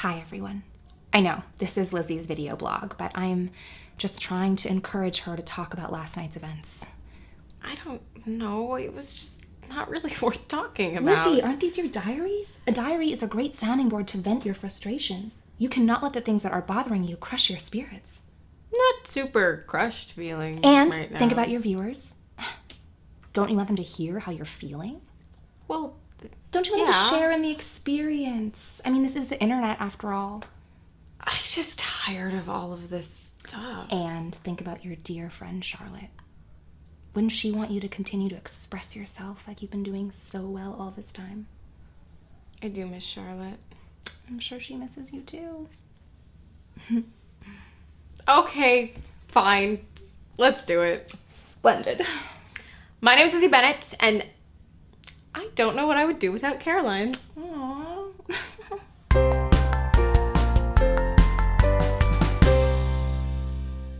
Hi everyone. I know, this is Lizzie's video blog, but I'm just trying to encourage her to talk about last night's events. I don't know, it was just not really worth talking about. Lizzie, aren't these your diaries? A diary is a great sounding board to vent your frustrations. You cannot let the things that are bothering you crush your spirits. Not super crushed feeling And right now. think about your viewers. Don't you want them to hear how you're feeling? Well, Don't you want them to share in the experience? I mean, this is the internet after all. I'm just tired of all of this stuff. And think about your dear friend Charlotte. Wouldn't she want you to continue to express yourself like you've been doing so well all this time? I do miss Charlotte. I'm sure she misses you too. Okay, fine. Let's do it. Splendid. My name is Lizzie Bennett, and I don't know what I would do without Caroline. Aww.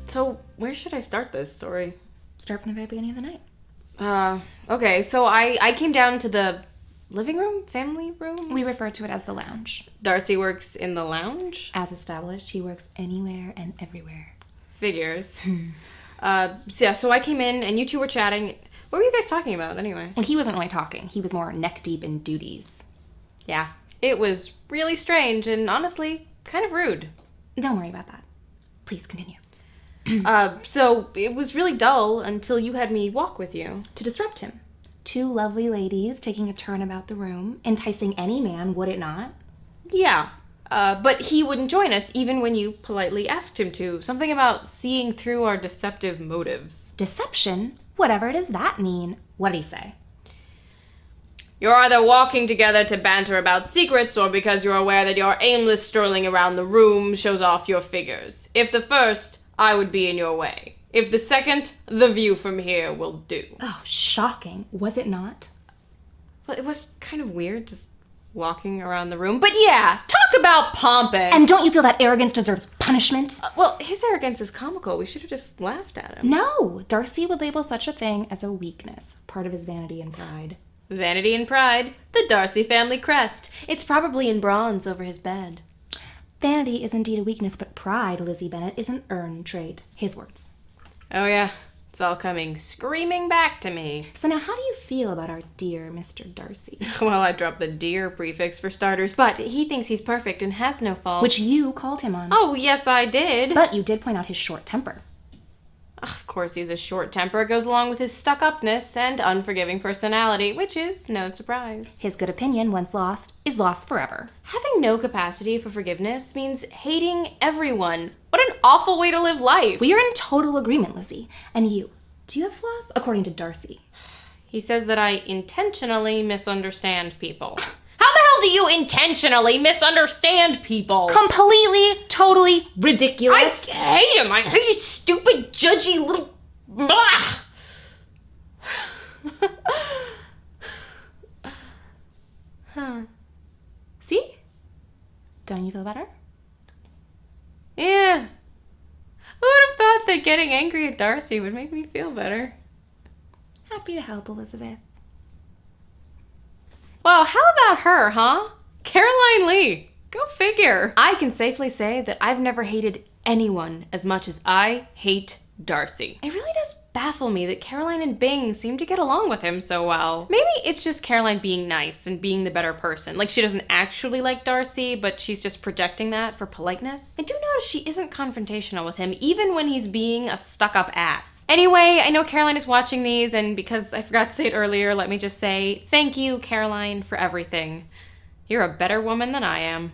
So, where should I start this story? Start from the very beginning of the night. Okay, so I came down to the living room? Family room? We refer to it as the lounge. Darcy works in the lounge? As established, he works anywhere and everywhere. Figures. So I came in and you two were chatting. What were you guys talking about anyway? Well, he wasn't really talking. He was more neck deep in duties. Yeah, it was really strange and honestly kind of rude. Don't worry about that. Please continue. So it was really dull until you had me walk with you. To disrupt him. Two lovely ladies taking a turn about the room, enticing any man, would it not? Yeah, but he wouldn't join us even when you politely asked him to. Something about seeing through our deceptive motives. Deception? Whatever does that mean? What did he say? You're either walking together to banter about secrets or because you're aware that your aimless strolling around the room shows off your figures. If the first, I would be in your way. If the second, the view from here will do. Oh, shocking. Was it not? Well, it was kind of weird just walking around the room. But yeah, talk about pompous. And don't you feel that arrogance deserves punishment? Well, his arrogance is comical. We should have just laughed at him. No, Darcy would label such a thing as a weakness, part of his vanity and pride. Vanity and pride, the Darcy family crest. It's probably in bronze over his bed. Vanity is indeed a weakness, but pride, Lizzie Bennett, is an earned trait. His words. Oh yeah, it's all coming screaming back to me. So now how do you feel about our dear Mr. Darcy? Well, I dropped the dear prefix for starters, but he thinks he's perfect and has no faults. Which you called him on. Oh, yes, I did. But you did point out his short temper. Of course, he's a short temper. It goes along with his stuck-upness and unforgiving personality, which is no surprise. His good opinion, once lost, is lost forever. Having no capacity for forgiveness means hating everyone. What an awful way to live life. We are in total agreement, Lizzie. And you, do you have flaws? According to Darcy. He says that I intentionally misunderstand people. How the hell do you intentionally misunderstand people? Completely, totally ridiculous. I hate him. I hate his stupid, judgy little... Blah! Huh. See? Don't you feel better? Yeah. Who would have thought that getting angry at Darcy would make me feel better? Happy to help, Elizabeth. Well, how about her, huh? Caroline Lee. Go figure. I can safely say that I've never hated anyone as much as I hate Darcy. It really does baffle me that Caroline and Bing seem to get along with him so well. Maybe it's just Caroline being nice and being the better person. Like she doesn't actually like Darcy, but she's just projecting that for politeness. I do notice she isn't confrontational with him, even when he's being a stuck-up ass. Anyway, I know Caroline is watching these, and because I forgot to say it earlier, let me just say thank you, Caroline, for everything. You're a better woman than I am.